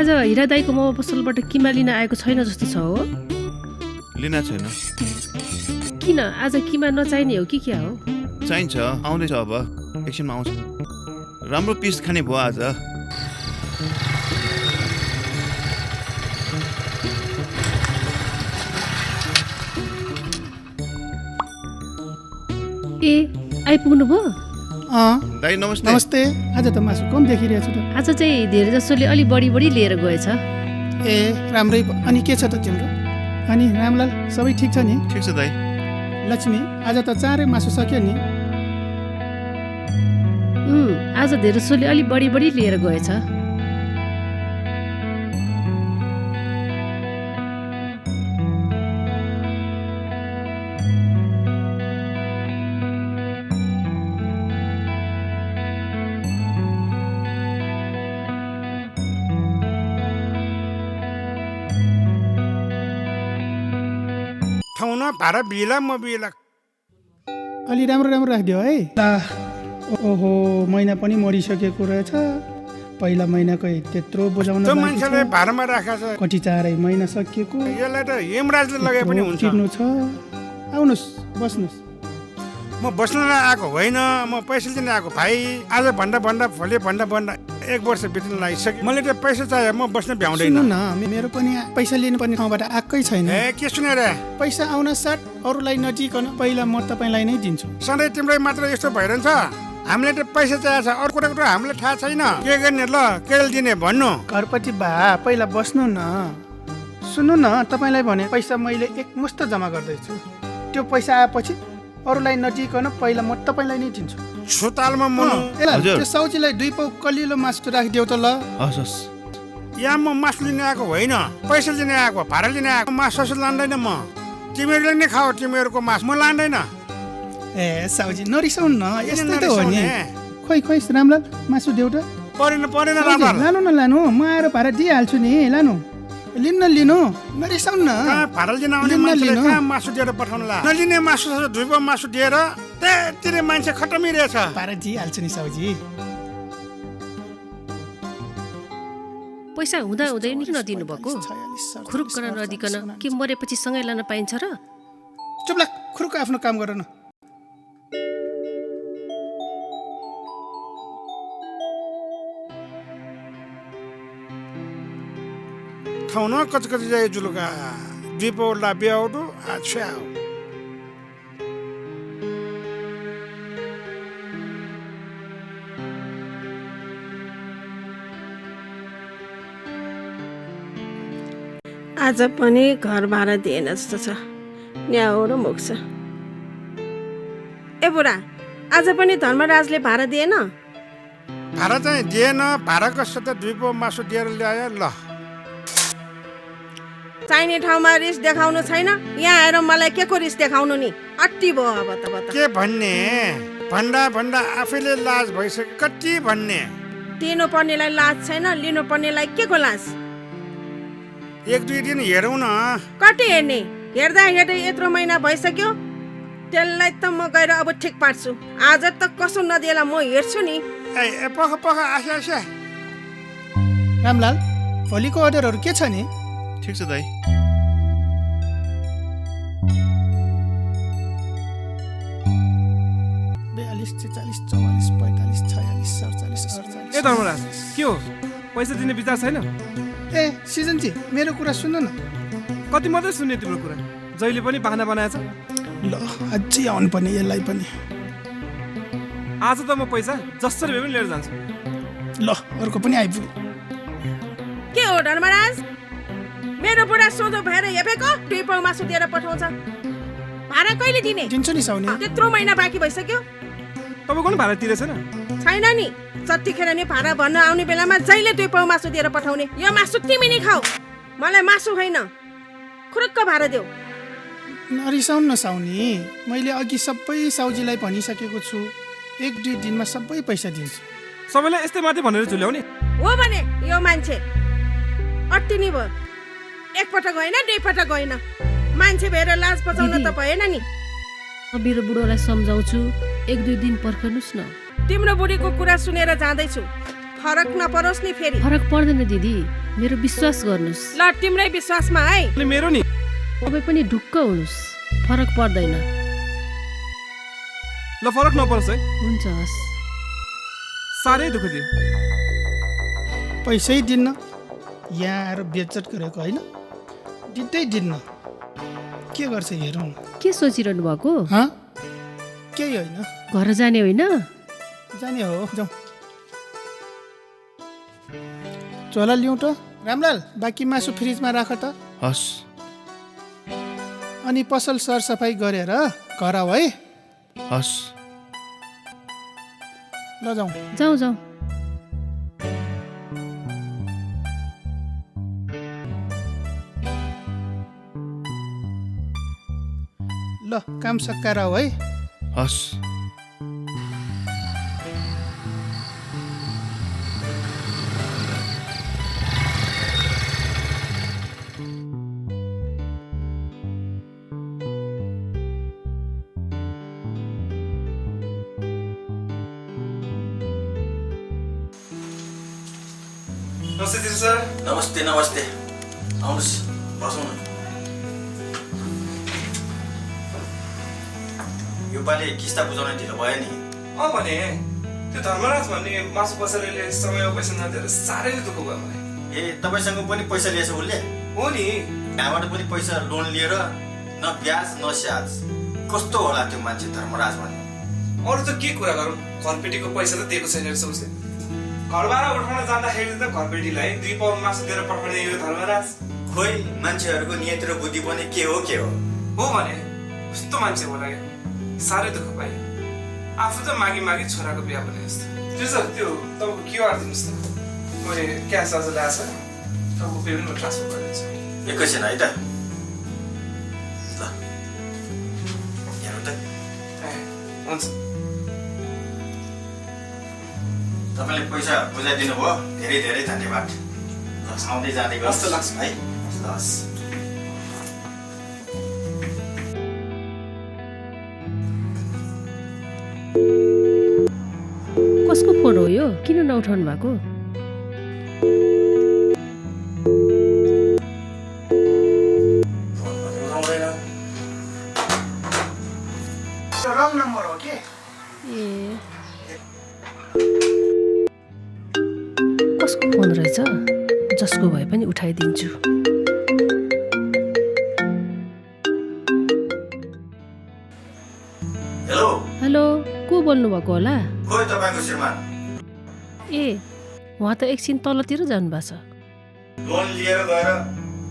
आज हिरा दाईको मोमो पसलबाट किमा लिन आएको छैन जस्तो छ हो? लिन छैन। किन आज किमा नचाहिने हो कि क्या हो? चाहिन्छ, आउँदैछ अब एकछिनमा आउँछ। राम्रो पिस खाने भयो आज। ए आइपुग्नु भयो? दाइ नमस्ते। नमस्ते। आज त मासु कम देखिरहेछ त। आज चाहिँ धेरै जसोले अलि बढी लिएर गएछ। ए राम्रै। अनि के छ त तिम्रो? अनि रामलाल सबै ठिक छ नि? ठिक छ दाइ। लक्ष्मी आज त चाँडै मासु सक्यो नि? आज धेरै जसोले अलि बढी लिएर गएछ। ठाउँमा भाडा बिला म बिला अलि राम्रो राखिदियो है। ओहो महिना पनि मरिसकेको रहेछ। पहिला महिनाको त्यत्रो बुझाउन त्यो मान्छेले भाडामा राखेको छ। कति चाँडै महिना सकिएको। यसलाई त हेमराजले लगे पनि हुन्छ। तिर्नु छ। आउनुहोस् बस्नुहोस्। म बस्न आएको होइन, म पैसा लिन आएको भाइ। आज भन्दा भोलि भन्दा 1 वर्ष बित्न लागिसक्यो। मैले त पैसा चाहियो, म बस्न भ्याउँदैन। सुन्नु न, मेरो पनि पैसा लिनुपर्ने ठाउँबाट आएकै छैन। ए के सुनेर? पैसा आउन साथ अरूलाई नजिकन पहिला म तपाईँलाई नै दिन्छु। सधैँ तिमीलाई मात्र यस्तो भइरहन्छ। हामीले त पैसा चाहिएको छ, अरू कुरा हामीलाई थाहा छैन। के गर्ने ल, के दिने भन्नु? घरपट्टि बा पहिला बस्नु न। सुन्नु न, तपाईँलाई भने पैसा मैले एकमुष्ट जम्मा गर्दैछु। त्यो पैसा आएपछि अरूलाई नजिकन पहिला म तपाईँलाई नै दिन्छु। सुतालमा मनु। त्यो साउजीलाई 2 पाउ कलिलो मासु राखिदेऊ त ल। हस्। यहाँ म मासु लिन आएको होइन, पैसा लिन आएको, भाडा लिन आएको। मासु लाँदैन म। तिमीहरूले नै खाऊ तिमीहरूको मासु, म लाँदैन। ए साउजी नरिसाउनु न, यस्तै त हो नि। खोइ रामलाल मासु देऊ त। परेन रामलाल। लानु न लानु, म आएर भाडा दिइहाल्छु नि। लानु लिनु नरिसाउनु न। भाडा लिन आउने मान्छेले कहाँ मासु दिएर पठाउनुला? नलिने मासु 2 पाउ मासु दिएर त्यतिले मान्छे खटमी रहेछ। भाडा दिइहाल्छु नि साउजी। पैसा हुँदै नि किन दिनु भएको? खुरुक्कन नदिकन के मरेपछि सँगै लान पाइन्छ र? चुप लाग, खुरुक्क आफ्नो काम गर न। ठाउँमा कति जाए जुलुका 2 पाउला बिहाउडु अच्छा। आज पनि घर भाडा दिएन जस्तो छ। न्याउ र मोक्छ। ए बुढा, आज पनि धर्मराजले भाडा दिएन? भाडा चाहिँ दिएन। भाडाको सट्टा 2 पाउ मासु दिएर ल्यायो ल। चाहिने ठाउँमा रिस देखाउनु छैन। यहाँ आएर मलाई के को रिस देखाउनु नि? अट्टी भयो अब त। के भन्ने? भन्दा आफैले लाज भइसक्यो। कति भन्ने? दिनु पर्नेलाई लाज छैन, लिनु पर्नेलाई के को लाज? 1-2 दिन हेरौँ न। कति हेर्ने? हेर्दा यत्रो महिना भइसक्यो। त्यसलाई त म गएर अब ठिक पार्छु। आज त कसो नदिएला म हेर्छु नि। ए पख आशा। रामलाल, भोलिको अर्डरहरू के छ नि? ठिक छ दाइ। ए धर्मराज, के हो? पैसा दिने विचार छैन? ए सिजनजी, मेरो कुरा सुन्नु न। कति मात्रै सुन्ने तिम्रो कुरा? जहिले पनि बहाना बनाएछ। ल अझै आउनु पर्ने यसलाई पनि। आज त म पैसा जसरी भए पनि लिएर जान्छु। ल अर्को पनि आइपुग्यो। के हो धर्मराज? मेरो बुढा सोझो भएर हेपेको 2 पाउ मासु दिएर पठाउँछ। भाडा कहिले दिने? दिन्छु नि साउनी। त्यत्रो महिना बाँकी भइसक्यो। तपाईँको पनि भाडा तिरेछ छैन? छैन नि। जतिखेर नि भाडा भन्न आउने बेलामा जहिले 2 पाउ मासु दिएर पठाउने। यो मासु तिमी नि खाऊ, मलाई मासु होइन। खुरुक्क भाडा देऊ। नरिसाउनु न साउनी, मैले अघि सबै साउजीलाई भनिसकेको छु। 1-2 दिनमा सबै पैसा दिन्छु। सबैलाई यस्तै मात्रै भनेर झुल्याउने हो भने यो मान्छे अट्टी नि भयो। एकपटक होइन, 2 पटक होइन। मान्छे भएर लाज बचाउन त भएन नि। म मेरो बुढोलाई सम्झाउँछु, 1-2 दिन पर्खनुस् न। तिम्रो बुढीको कुरा सुनेर जाँदैछु। फरक नपरोस् नि फेरि। फरक पर्दैन दिदी, मेरो विश्वास गर्नुस्। ल तिम्रै विश्वासमा है। अनि मेरो नि तपाईँ पनि ढुक्क हुनुस्, फरक पर्दैन। ल फरक नपरोस् है। हुन्छ हस्। साह्रै दुःख दियो। पैसै दिन्न, यहाँ आएर बेइज्जत गरेको होइन, दिँदै दिन्न। के गर्छ हेरौँ। के सोचिरहनु भएको? केही होइन, घर जाने होइन? जाने हो, जाउँ। चोला ल्याउँ त रामलाल, बाँकी मासु फ्रिजमा राख त। हस्। अनि पसल सरसफाइ गरेर घर आऊ है। हस्। ल जाउँ। जाउँ जाउँ। ल काम सकाएर आऊ है। हस्। नमस्ते दिदी सर। नमस्ते नमस्ते, आउनुहोस् बसौँ न। योपालि किस्ता बुझाउन ढिलो भयो नि। भने त्यो धर्मराज भन्ने मासु पसलेले समयमा पैसा नदिएर साह्रै नै दुःख भयो मलाई। ए तपाईँसँग पनि पैसा लिएछ उसले? हो नि, त्यहाँबाट पनि पैसा लोन लिएर न ब्याज न स्याज। कस्तो होला त्यो मान्छे धर्मराज भन्ने। अरू त के कुरा गरौँ, घरपेटीको पैसा त दिएको छैन रहेछ उसले। घरबाट उठाउन जाँदाखेरि त घरपेटीलाई 2 पाउन्ड मासु दिएर पठाउने यो धर्मराज। खोइ मान्छेहरूको नियत र बुद्धि पनि के हो भने कस्तो मान्छे होला क्या। साह्रै दुःख पाएँ। आफू त मागी मागी छोराको बिहा भने जस्तो। त्यो सर त्यो तपाईँको क्युआर दिनुहोस् न, मैले क्यास आज ल्याएको छ, तपाईँको पेमेन्टमा ट्रान्सफर गरिदिन्छु। एकैछिन है त। ल हेर्नु त। हुन्छ। तपाईँले पैसा बुझाइदिनु भयो, धेरै धेरै धन्यवाद। आउँदै जाँदै गर्नुहोस् कस्तो लाग्छ है। हस्। कसको फोन हो यो? किन नउठाउनु भएको? रङ नम्बर हो के? ए कसको फोन रहेछ? जसको भए पनि उठाइदिन्छु। हेलो हेलो, को बोल्नु भएको होला? खोइ तपाईँको श्रीमान। ए उहाँ त एकछिन तलतिर जानुभएको छ। लोन लिएर गएर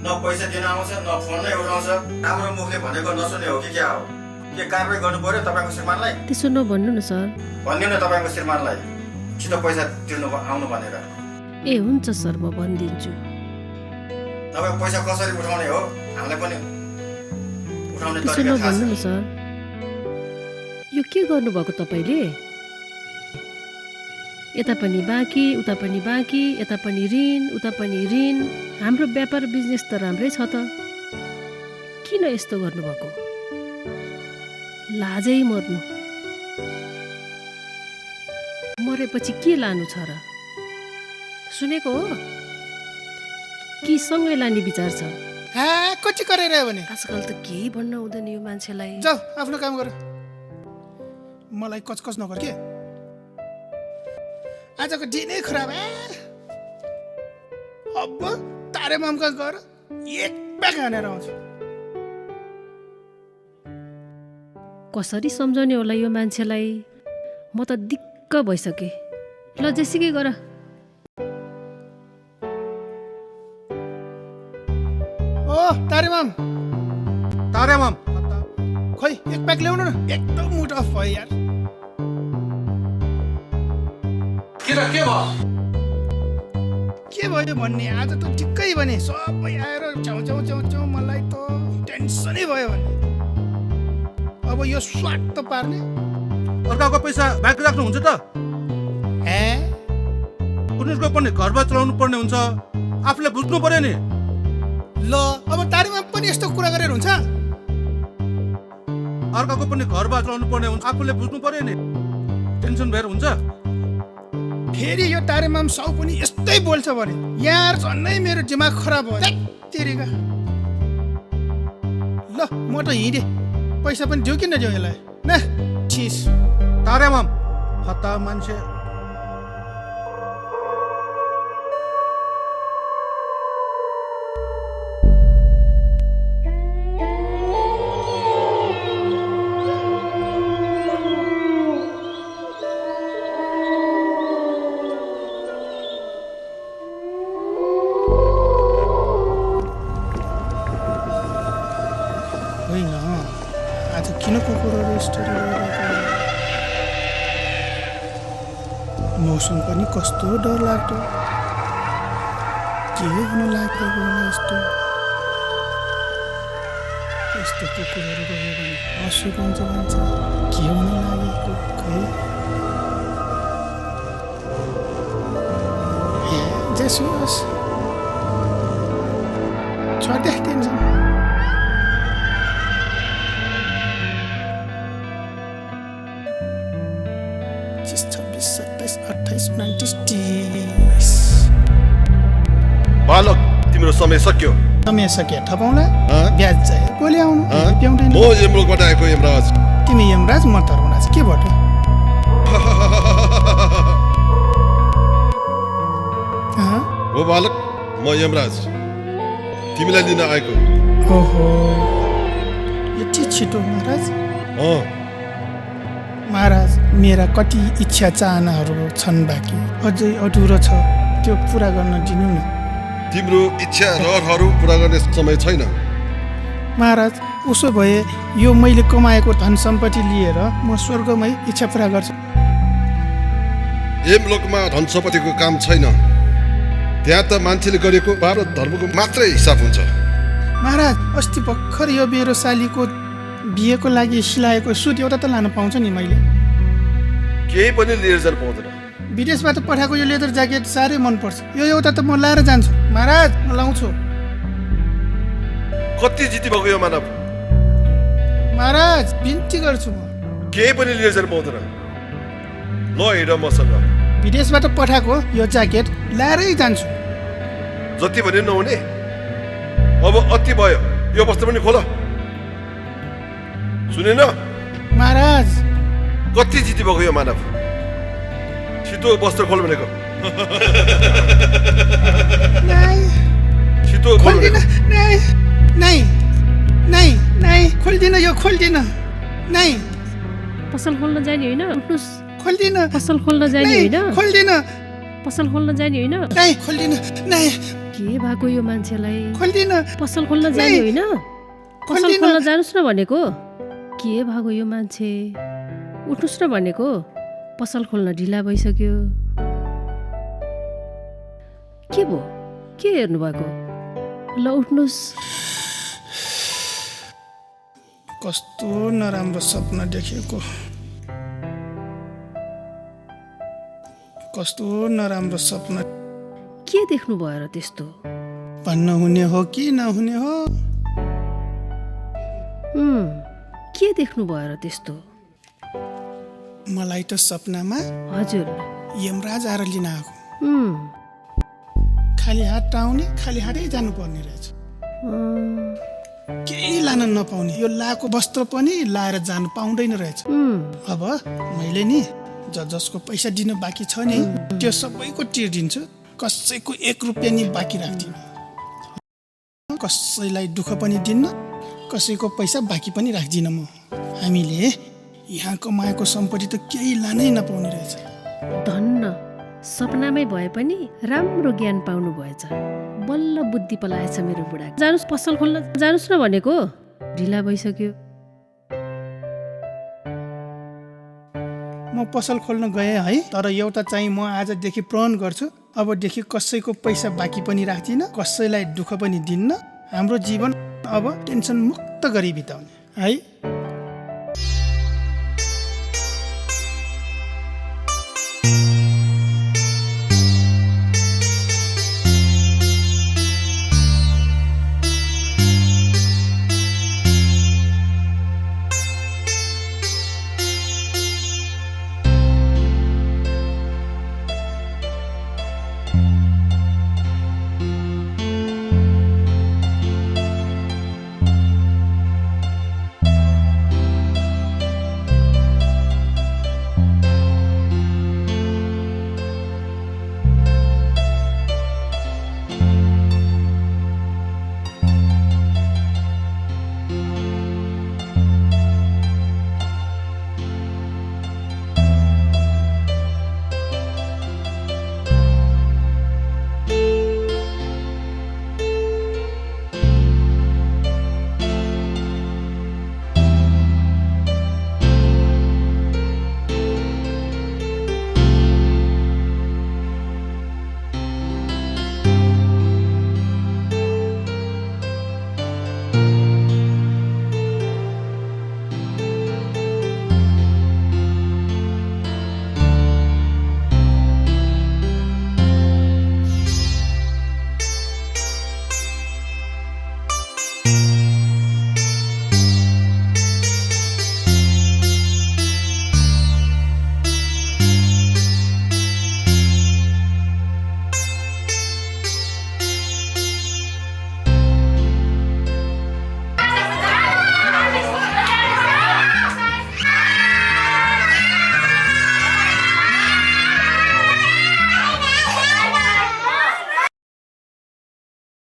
न पैसा दिन आउँछ न फोन नै उठाउँछ। राम्रो मुखले भनेको नसुने हो कि क्या हो? के कारबाही गर्नु पर्यो तपाईँको श्रीमानलाई? त्यसो नभन्नु न सर। भनिदिनु न तपाईँको श्रीमानलाई छिटो पैसा तिर्नु आउनु भनेर। ए हुन्छ सर, म भनिदिन्छु। तपाईँ पैसा कसरी उठाउने हो हामीलाई पनि उठाउने त्यसो तरिका थाहा नभन्नु न छ। सर। यो के गर्नुभएको तपाईँले? यता पनि बाँकी, उता पनि बाँकी, यता पनि ऋण, उता पनि ऋण। हाम्रो व्यापार बिजनेस त राम्रै छ त, किन यस्तो गर्नुभएको? लाजै मर्नु। मरेपछि के लानु छ र? सुनेको हो कि सँगै लाने विचार छ? कति गरेर भने आजकल त केही भन्न हुँदैन यो मान्छेलाई। जाऊ आफ्नो काम गर, मलाई कचकच नगर के। आजको दिनै खराब। अब तारे मामका गएर एक प्याक हानेर आउँछु। कसरी सम्झाउने होला यो मान्छेलाई? म त दिक्क भइसकेँ। ल जेसुकै गर। ओ तारे माम, खोइ एक प्याक ल्याउनु न, एकदम मुड अफ भयो यार। के भयो भन्ने, आज त ठिक्कै भने सबै आएर च्याउ च्याउ च्याउ च्याउ, मलाई त टेन्सनै भयो भन्ने। अब यो स्वाट त पार्ने। अर्काको पैसा ब्याङ्क राख्नुहुन्छ त? उनीहरूको पनि घरबार चलाउनु पर्ने हुन्छ, आफूले बुझ्नु पर्यो नि। ल अब तारीमा पनि यस्तो कुरा गरेर हुन्छ? अर्काको पनि घरबार चलाउनु पर्ने हुन्छ, आफूले बुझ्नु पर्यो नि। टेन्सन भएर हुन्छ? फेरि यो तारेमाम साउ पनि यस्तै बोल्छ भने यार झन्नै मेरो दिमाग खराब भयो तेरिका। ल म त हिँडेँ, पैसा पनि दियो कि नदियो यसलाई न छिस। तारेमाम हता मान्छे। होइन आज किन कुकुरहरू स्टोरी गरिरहेको? मौसम पनि कस्तो डर लाग्दो, के हुन लागेको होला यस्तो। यस्तो कुकुरहरू गयो भने असुर हुन्छ भन्छ, के हुन लागेको खै। जेसु होस्, छोड्दे टेन्सन। 26, 27, 28, 29, 30। बालक तिम्रो समय सक्यो। समय सके थपाउला, हाँ? ब्याज चाहियो भोलि आउनु, प्याउँदैन। म यमलोकबाट आएको यमराज। तिमी यमराज, म धर्मराज, के भयो? हो बालक, म यमराज तिमीलाई लिन आएको। ओहो, यति छिटो महाराज? महाराज, मेरा कति इच्छा चाहनाहरू छन् बाँकी, अझै अधुरो छ, त्यो पुरा गर्न दिनु न। तिम्रो इच्छा रहरहरू पुरा गर्ने समय छैन। महाराज, उसो भए यो मैले कमाएको धन सम्पत्ति लिएर म स्वर्गमै इच्छा पुरा गर्छु। यमलोकमा धन सम्पत्तिको काम छैन, त्यहाँ त मान्छेले गरेको पाप र धर्मको मात्रै हिसाब हुन्छ। महाराज, अस्ति भर्खर यो मेरो सालीको बिहेको लागि सिलाएको सुट एउटा त लान पाउँछ नि मैले? केही पनि लिएर जानु पाउँदैन। विदेशबाट पठाएको यो लेदर ज्याकेट साह्रै मनपर्छ, यो एउटा त म लाएर जान्छु। महाराज, म लाउँछु। कति जिति भएको यो मानव? महाराज, बिन्ती गर्छु म। केही पनि लिएर जानु पाउँदैन। ल हिँड मसँग। विदेशबाट पठाएको यो ज्याकेट लाएरै जान्छु। जति भने नहुने, अब अति भयो, यो वस्त्र पनि खोल। सुनेन? महाराज, कति जिति भएको यो मानव? छिटो वस्त्र खोल भनेको। नाइ, छिटो खोल खोल्दिन, भनेको। नाइ, नाइ, नाइ, नाइ, खोल्दिन, यो खोल्दिन, नाइ, पसल खोल्न जाने होइन? उठ्नुहोस्, खोल्दिन, पसल खोल्न जाने नाइ, होइन? खोल्दिन, पसल खोल्न जाने होइन? नाइ, खोल्दिन, नाइ, के भएको यो मान्छेलाई? खोल्दिन, पसल खोल्न जाने होइन? पसल खोल्दिन। खोल्न जानुहोस् न भनेको। के भएको यो मान्छे? उठ्नुहोस् न भनेको। पसल खोल्न ढिला भइसक्यो। के भयो? के हेर्नु भएको? ल उठ्नुहोस्। कस्तो नराम्रो सपना देखेको, कस्तो नराम्रो सपना। के देख्नु भयो र त्यस्तो? भन्न हुने हो कि नहुने हो? के देख्नु भयो र त्यस्तो? मलाई त सपनामा हजुर। यमराज आएर लिन आएको। उम्, खाली हात आउने, खाली हातै जानुपर्ने रहेछ। केही लान नपाउने, यो लाएको वस्त्र पनि लाएर जानु पाउँदैन रहेछ। अब मैले नि जसको पैसा दिन बाँकी छ नि, त्यो सबैको तिर्दिन्छु। कसैको 1 रुपियाँ नि बाँकी राख्दिनँ। कसैलाई दुःख पनि दिन्न, कसैको पैसा बाँकी पनि राख्दिनँ म। हामीले यहाँ कमाएको सम्पत्ति त केही लानै नपाउने रहेछ। धन्न, सपनामै भए पनि राम्रो ज्ञान पाउनु भएछ। बल्ल बुद्धि पलाएछ मेरो बुढा। जानुहोस् पसल खोल्न, जानुहोस् न भनेको। ढिला भइसक्यो। म पसल खोल्न गएँ है, तर एउटा चाहिँ म आजदेखि प्रण गर्छु, अबदेखि कसैको पैसा बाँकी पनि राख्दिनँ, कसैलाई दुःख पनि दिन्न। हाम्रो जीवन अब टेन्सन मुक्त गरी बिताउने है।